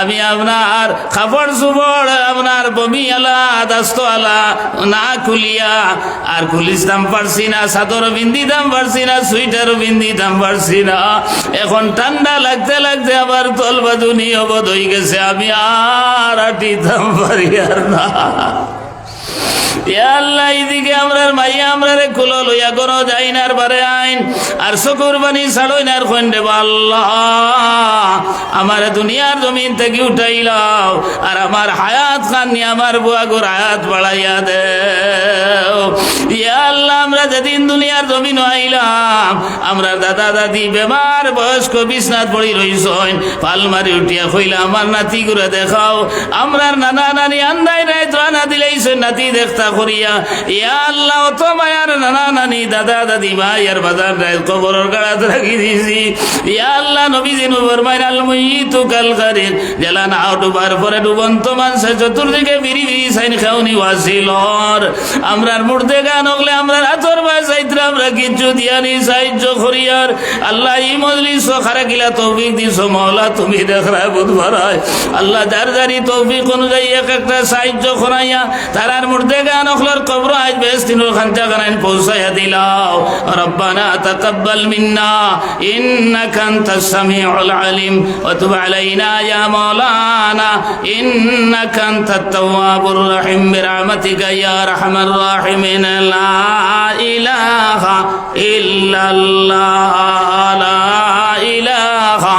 আমি আপনার কাপড় চুপড় আপনার বমি আলা দাস্ত আলা না খুলিয়া আর খুলিস দাম পারছি না, চাদর বিন্দি দাম পারছি না, সুইটার বিন্দি দাম পারছি না। এখন ঠান্ডা লাগতে লাগতে আবার তল বাদুনি অবধ হয়ে গেছে, আমি আর আটি দাম পারি আর না। আল্লাহ এইদিকে আমরার মাইয়া আমরারে কুলো লইয়া কোনো যাইনার বারে আইন আর চকুর বানি ছাড়ইনার খন্ডে আল্লাহ আমার দুনিয়ার জমিন থেকে উঠাইলাও আর আমার হায়াত খান নিয়ে আমার বুয়াগোর হায়াত বাড়াইয়া দে। আল্লাহ আমরা যেদিন দুনিয়ার জমিন আইলাম আমরা দাদা দাদি বেমার বয়স্ক বিছনাত পড়ি রইছেন, পালমারি উঠিয়া কইলা আমার নাতি গুলো দেখাও। আমরার নানা নানি আন্দাই নাই রানা দিলাইছে নাতি দেখতা করিয়া। ইয়া আল্লাহ অত মায়ার নানা নানি দাদা দাদি ভাই আর বাজার রায় কবরের গাড়াত রাখি দিছি। ইয়া আল্লাহ নবীজি ফরমাইন আল মুইতু কাল গারির জেলা না ডুবার পরে ডুবন্ত মানুষের চতুর্দিকে বিড়ি বিড়ি সাইন খাওনি ওয়াসিলর। আমরার মুর্দে গান হলে আমরা রাতর বাই চাইত্রা আমরা কিচ্ছু দিয়ানি সাহায্য করিয়ার। আল্লাহ এই মজলিস খারা গিলা তৌফিক দিছ মওলা তুমি দেখরায় বুধ ভরায়। আল্লাহ যার যারি তৌফিক অনুযায়ী এক একটা সাহায্য করাইয়া তারার মুর্দে গান হলর কবর আজ বেস্তিনুর খানচা গানাইন পৌঁছাইয়া দিলাও। রব্বানা তাকাব্বাল মিন্না ইন্নাকা আনতাস সামিউল আলিম ওয়া তুব আলাইনা ইয়া মাওলানা ইন্নাকা আনতাত তাওয়াবুর রহিম বিরহমাতিকা ইয়া আরহামার রাহিমিন। লা ইলাহা ইল্লাল্লাহ লা ইলাহা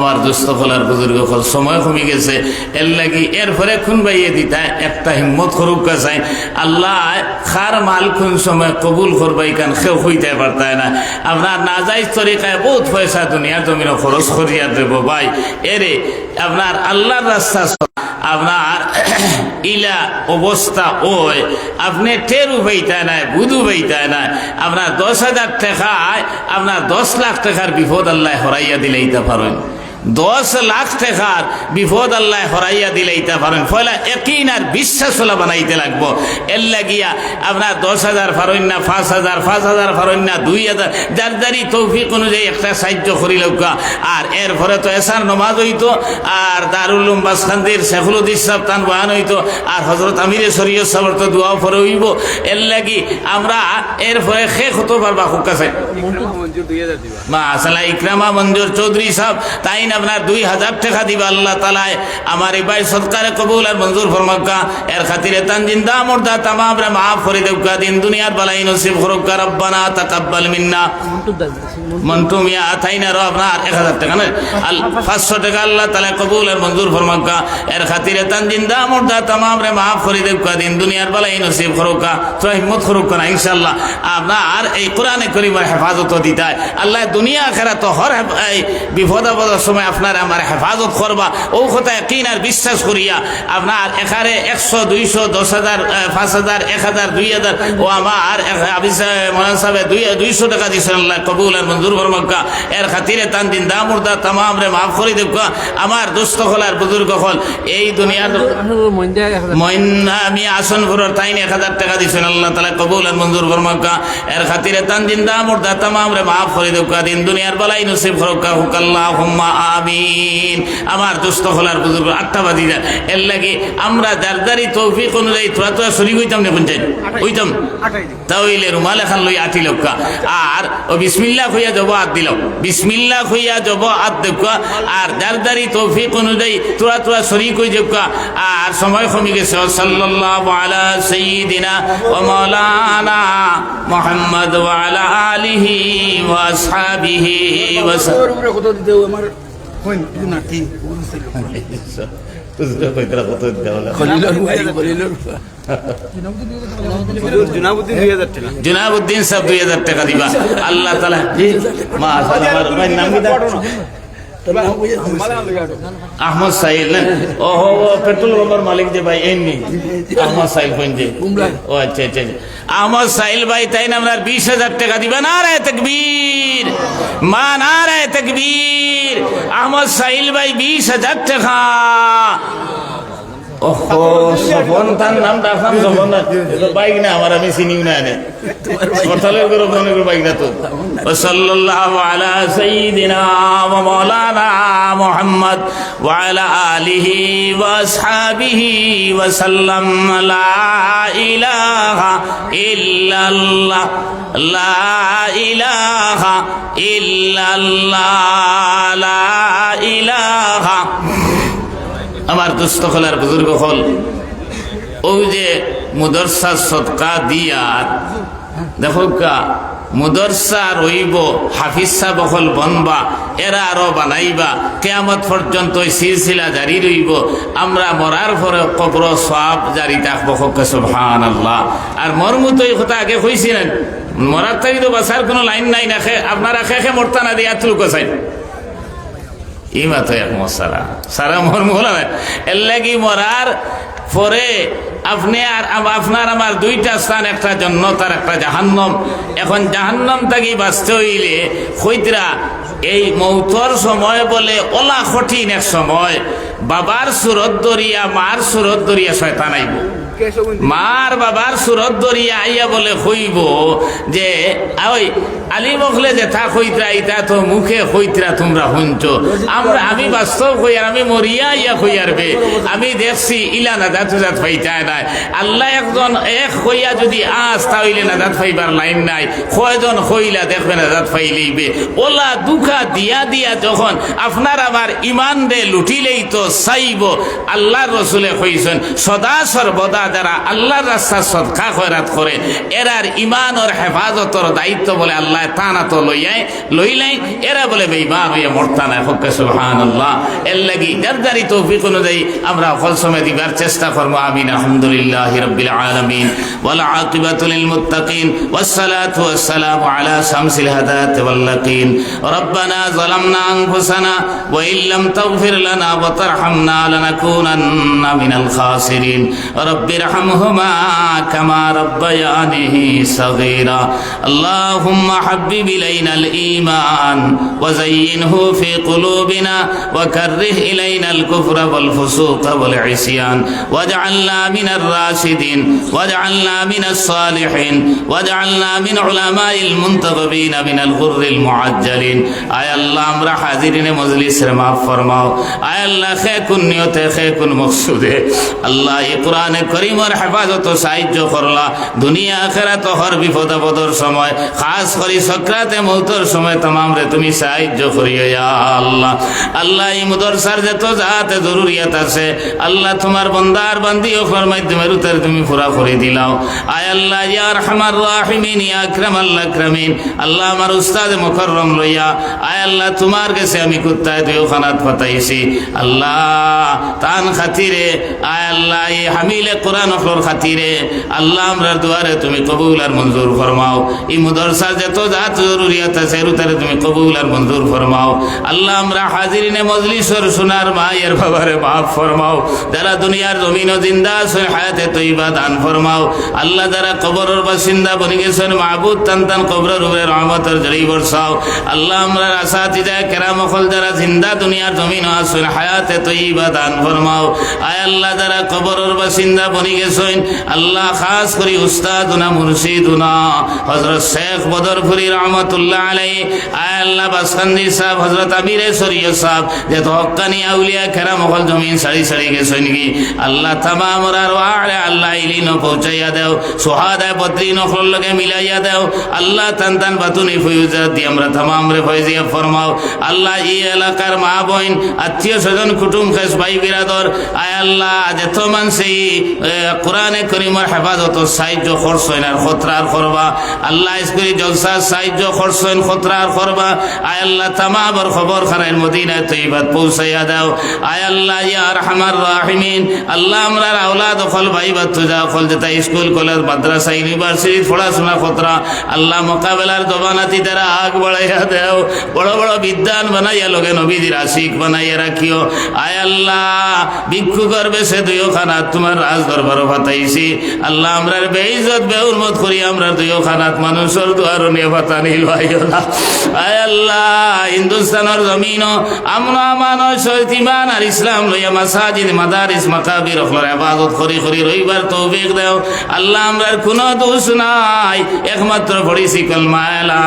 আমার দুস্থ হলার বুজুর্গ হল সময় কমে গেছে, এর লাগি এরপরে খুন বাইয়ে দিতা একটা হিম্মত করুক কাছাই আল্লাহ খার মাল খুন সময় কবুল করবাই কান কেউ হইতে পারতায় না। আপনার নাজাইজ তরিকায় বহুত পয়সা দুনিয়ার জমিনে খরচ করিয়া দেব ভাই, এরে আপনার আল্লাহর রাস্তা আপনার ইলা অবস্থা ওই আপনি টেরু পাইতায় নাই, বুধু পাইতায় নাই। আপনার 10,000 টাকায় আপনার 10 লাখ টাকার বিপদ আল্লাহ হরাইয়া দিলেইতে পারেন, 10 লাখ টাকার বিপদ আল্লাহ হরাইয়া দিলেইতে পারেন। ফলে একই আর বিশ্বাস হলা বানাইতে লাগবো। এর লাগিয়া আপনার 10,000 পারেন না, 5,000, 5,000 পারেন না, 2,000, যার যারি তৌফিক অনুযায়ী একটা সাহায্য করিল। আর এরপরে তো এসার নমাজ হইতো, আর দারুল উলুম বাসখান্দির শেখুল উদ্দিন সাহেব তান বয়ান হইতো, আর হজরত আমিরে শরীয়ত সাহেবের তো দোয়াও পরে হইব। এর লাগি আমরা এরপরে শেখ হতে পারবা খুব কাছে মা আসলা ইকরামা মঞ্জুর চৌধুরী সাহেব তাই আপনার 2,000 টাকা দিবা। আল্লাহ তালায় আমার এই ভাই সৎকারে কবুল আর মঞ্জুর ফরমাক্কা। এর খাতিরে তান জিন্দা মুর্দা তামাম রে মাফ করে দেউকা, দিন দুনিয়ার বালাই নসিব করুকা। রব্বানা তাকাব্বাল মিন্না। মন্টু মিয়া আথাইনা রো আপনার 1,000 টাকা না, 500 টাকা আল্লাহ তালা কবুল আর মঞ্জুর ফরমাক্কা। এর খাতিরে তান জিন্দা মুর্দা তামাম রে মাফ করে দেউকা, দিন দুনিয়ার বালাই নসিব করুকা। তো হিম্মত করুকা না ইনশাআল্লাহ। আপনার এই কোরআনে করিমের হেফাজত দিতায় আল্লাহ দুনিয়া আখিরাত হর বিপদ আপদের সময় আপনার আমার হেফাজত করবা। ও কথা কিন আর বিশ্বাস করিয়া আপনার এখানে 100, 200, 10,000, 5,000, 1,000, 2,000 ও আমার মৌলানা সাহেব 200 টাকা দিয়েছেন। আল্লাহ কবুল আর মঞ্জুর ফরমাক্কা। এর খাতিরে তান দিন দামুর্দা তামাম রে মাফ করে দেবকা। আমার দুস্থ হল আর বুজুর্গ হল এই দুনিয়ার মইনা আমি আসনপুরের তাইন 1,000 টাকা দিয়েছেন। আল্লাহ তালা কবুল আর মঞ্জুর ফরমাক্কা। এর খাতিরে তান দিন দামুর্দা তামাম রে মাফ করে দেবকা, দিন দুনিয়ার বালাই নসিব করুকা। হুকাল্লাহুম্মা আমিন। আমার দুস্থ হলার বুজুর্গ 8টা বাজি যায়। এর লাগে আমরা যারদারি তৌফিক অনুযায়ী তোরা শরীর হইতাম না পঞ্চায়েত হইতাম, তাহলে রুমাল এখন লই 8 লক্কা। আর ও বিসমিল্লাহ হইয়া যাব আদ দিল, বিসমিল্লাহ হইয়া যাব আদ দেবকা। আর যারদারি তৌফিক অনুযায়ী তোরা শরীর হই দেবকা। আর সময় কমে গেছে। সাল্লাল্লাহু আলা সাইয়্যিদিনা ওয়া মাওলানা মুহাম্মদ ওয়া আলা আলিহি ওয়া আসহাবিহি ওয়া সাল্লাম। জুনাবুদ্দিন সাহেব 2,000 টাকা দিবা। আল্লাহ তাআলা আহমদ সাহিল ওহো পেট্রোল পাম্পের মালিক যে ভাই এমনি আহমদ সাহিল পঞ্জে। ও আচ্ছা আচ্ছা আহমদ সাহিল ভাই তাই না আপনার 20,000 টাকা দিবা। নারায়ে তাকবীর, মা নারায়ে তাকবীর। আহমদ সাহিল ভাই 20,000 টাকা। ওহো সফন তার নাম ডাকলাম সফন বাইক না আমার, আমি চিনিও না এনে কথালের করে মনে করে বাইক না তো। সাল্লাল্লাহু আলা সাইয়্যিদিনা ওয়া মাওলানা মুহাম্মদ ওয়া আলা আলিহি ওয়া আসহাবিহি ওয়া সাল্লাম। লা ইলাহা ইল্লাল্লাহ, লা ইলাহা ইল্লাল্লাহ, লা ইলাহা। আমার দুস্থ হলার বুজুর্গ হল ওই যে মুদরসা সদকা দিয়া দেখো কা মুদরসা রইব, হাফিজ সাহেব হল বনবা, এরা আরো বানাইবা। কিয়ামত পর্যন্ত সিলসিলা জারি রইব। আমরা মরার পরে কবর সওয়াব জারি থাকবো। সুবহানাল্লাহ। আর মরমুত এই কথা আগে কইছিলেন, মরার থাকি তো বাসার কোনো লাইন নাই না। আপনারা খেখে মরতা না দিয়ে আত্মুক চাই ইমা তো এক মশারা সারা মর মোলা। এর লাগি মরার পরে আপনি আর আপনার আমার 2টা স্থান, একটা জান্নাত আর একটা জাহান্নাম। এখন জাহান্নাম থাকি বাঁচতে হইলে কইতরা এই মৌতর সময় বলে ওলা কঠিন এক সময়। বাবার সুরত দরিয়া মার সুরত দরিয়া শয়তান আইব। মার বাবার সুরত দরিয়া আইয়া বলে কইব যে ওই আলী মখলে যে থা কইতরা ইটা তো মুখে কইতরা তোমরা শুনছ। আমি বাস্তব কই আর আমি মরিয়া ইয়া কইয়ারবে। আমি দেখছি ইলা নাজাত জাত পাইতায় নাই। আল্লাহ একজন এক কইয়া যদি আস তাইলে নাজাত পাইবার লাইন নাই। কয়জন কইলা দেখবে নাজাত পাইলেইবে। ওলা দুঃখা দিয়া দিয়া যখন আপনার আমার ইমান রে লুটিলেই তো চাইব। আল্লাহর রসুলে কইছেন সদা সর্বদা যারা আল্লাহর রাস্তায় সদকা খয়রাত করে এরার ইমান ওর হেফাজতর দায়িত্ব বলে আল্লাহ তানা তো লইলাই এরা বলে বেঈমান হইয়া মরতা না হোক সুবহানাল্লাহ। এর লাগি যার তৌফিক অনুযায়ী আমরা ফল সময় দিবার চেষ্টা করবো। আমিন। আলহামদুলিল্লাহি রাব্বিল আলামিন ওয়াল আকিবাতু লিল মুত্তাকিন ওয়াসসালাতু ওয়াসসালামু আলা শামসিল হাদায়াতি ওয়াল লাকিন। রব্বানা যালামনা আনফুসানা ওয়া ইল্লাম তাগফির লানা ওয়া তারহামনা লানাকুনান্না মিনাল খাসিরিন। রব্বিরহামহুমা কামা রাব্বায়ানি সাগীরা। আল্লাহুম্মা হাব্বিব ইলাইনাল ঈমান ওয়া যায়্যিনহু ফি কুলুবিনা ওয়া কাররিহ ইলাইনাল কুফরা ওয়াল ফুসুকা ওয়াল ইসয়ান ওয়াজআলনা মিনার রাশিদিন ওয়াজআলনা মিনাস সালিহিন ওয়াজআলনা মিন উলামাইল মুনতাখিবিন মিনাল গুররিল মুআজ্জালিন। আয় আল্লাহ আমরা হাজিরিনে মজলিসের মাফ ফরমাও। আয় আল্লাহ খেকুন নিয়তে খেকুন মকসুদে আল্লাহ এই কোরআনে করিমের হেফাজত সাহায্য করলা দুনিয়া আখিরাত হর বিপদ আপদর সময় খাস করি সক্রাতে মৌতর সময় तमाम রে তুমি সাহায্য করিও ইয়া আল্লাহ। আল্লাহ এই মুদরসার যত জাতে জরুরিয়াত আছে আল্লাহ তোমার বান্দার বান্দি ওর মাধ্যমে রুতের তুমি পুরা করে দিলাও। আয় আল্লাহ ইয়া আরহামার রাহিমিন ইয়া আকরামাল আকরামিন। আল্লাহ আমার উস্তাদ মুকররম লইয়া আয় আল্লাহ তোমার কাছে আমি কুত্তায় তুই খানাত পাঠাইছি আল্লাহ তান খাতিরে আয় আল্লাহ এই হামিলে কোরআন ফ্লোর খাতিরে আল্লাহ আমরার দুয়ারে তুমি কবুল আর মঞ্জুর ফরমাও। এই মুদরসার যত জাত জরুরিয়াত আছে রুতের তুমি কবুল আর মঞ্জুর ফরমাও। আল্লাহ আমরা হাজিরিনে মজলিসর সোনার মায়ের বাবারে মাফ ফরমাও। যারা দুনিয়ার জমিন ও জিন্দা আছে হায়াতে তৈবা দান ফরমাও। আল্লাহ যারা কবরের বাসিন্দা বনি গেছেন মাহবুদ তান তান কবরের উপরে রহমতের জড়ি বর্ষাও। আল্লাহ আমরা আসাতিজায়ে কেরাম হল যারা জিন্দা দুনিয়ার জমিন আছেন হায়াতে তৈবা দান ফরমাও। আয় আল্লাহ যারা কবরের বাসিন্দা বনি গেছেন আল্লাহ খাস করে উস্তাদুনা মুর্শিদুনা হযরত শেখ বদরপুরি রহমাতুল্লাহ আলাইহি আয় আল্লাহ বাসকান্দি সাহেব হযরত আমিরে শরীয়ত সাহেব যে তো হক্কানি আউলিয়া কেরাম হল জমিন সারি সারি গেছেন কি আল্লাহ तमाम আরে আল্লাহ ইলিনো পৌঁছাইয়া দাও সুহাদা বদ্রিন হল লগে মিলাইয়া দাও আল্লাহ তান তান বাতুনি ফয়ুজাত দি আমরা तमाम রে ফয়জিয়া ফরমাও। আল্লাহ এই এলাকার মা বোন আত্মীয় স্বজন কুটুম খাস ভাই বিরাদর আয় আল্লাহ যত মানসি কোরআনে করিমের হেফাজত সাহায্য করছেন আর খতরার করবা আল্লাহ ইসকুরি জলসা সাহায্য করছেন খতরার করবা আয় আল্লাহ तमाम খবর খানার মদিনা তৈবাত পৌঁছাইয়া দাও। আয় আল্লাহ ইয়া আরহামার রাহিমিন আল্লাহ আমরার আওলাদ ফল ভাই বাচ্চা ফল যেটা স্কুল কলেজ মাদ্রাসা ইউনিভার্সিটি পড়াশোনা খতরা আল্লাহ মোকাবেলার জবানাতি তারা আগ বাড়াইয়া দেও বড় বড় বিদ্যান বানাইয়া লগে নবীদের আশিক বানাইয়া রাখিও। আয় আল্লাহ ভিক্ষু করবে সে দুইও খানাত তোমার রাজ দরবার ফাতাইছি আল্লাহ আমরার বেইজ্জত বেউরমত করি আমরার দুইও খানাত মানুষের দুয়ার নিয়ে ফাতানি লইও না। আয় আল্লাহ হিন্দুস্তানের জমিন আমরা মানুষ ইমান আর ইসলাম লইয়া মাসাজিদ মাদারিস মাকাবির ওগুলোর ইবাদত করি করি রইবার তৌফিক দাও আল্লাহ আমরার কোনো দোষ নাই একমাত্র পড়িছি কালমা লা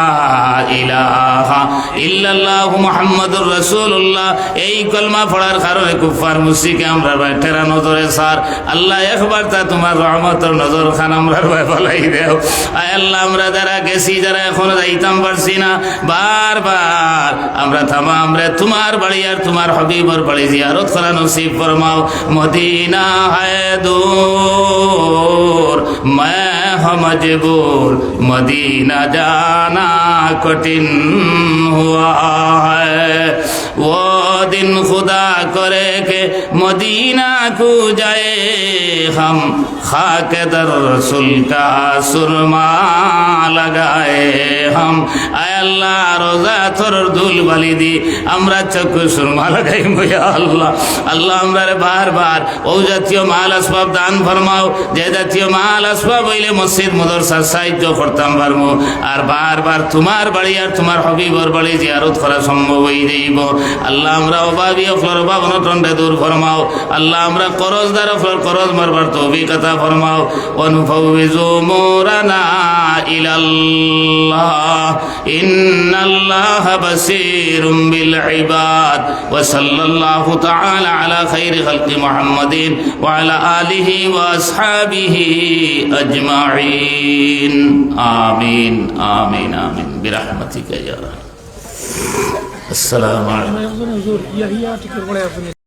ইলাহা ইল্লাল্লাহু মুহাম্মাদুর রাসূলুল্লাহ। এই কলমা পড়ার কারণে কুফার মুশরিকে আমরা বাইতেরা নজরে স্যার আল্লাহ একবার তা তোমার রহমতের নজর খান আমরা ফলাই দেও। আয় আল্লাহ আমরা যারা গেছি যারা এখনো যাইতাম পারছি না বারবার আমরা तमाम রে তোমার বাড়ি আর তোমার হাবিবের বাড়ি জিয়ারত করা নসিব ফরমাও। মদিনা है दूर मैं हूँ मजबूर मदीना जाना कठिन हुआ है वो दिन खुदा करे के मदीना को जाए हम खाक दर रसूल का सुरमा लगाए हम। आय अल्लाह रोजा थोर धूल बाली दी আমরা চক্ষু সুরমা লাগাই ইয়া আল্লাহ। আল্লাহ আমরা বারবার ও জাতীয় মাল আসবাব দান ফরমাও যে জাতীয় মাল আসবাব হইলে মসজিদ মাদ্রাসা সাহায্য করতাম পারবো আর বারবার তোমার বাড়ি আর তোমার হাবিবের বাড়ি জিয়ারত করা সম্ভব হয়ে যাইব। আল্লাহ আমরা অভাবী অফলর অভাব অনটনটা দূর ফরমাও। আল্লাহ আমরা করজদার অফলর করজ মারবার তৌফিক আতা ফরমাও। অনুফাউযু মুরানা ইলাল্লাহ ইন্নাল্লাহা বাসীরুম বিল ইবাদ ওয়া সাল্লাল্লাহু তাআলা আলা খাইরি খালকি মুহাম্মাদিন ওয়া আলা আলিহি ওয়া আসহাবিহি আজমাইন আমিন আমিন আমিন বিরহমাতিকা ইয়া রাহমান। আসসালামু আলাইকুম।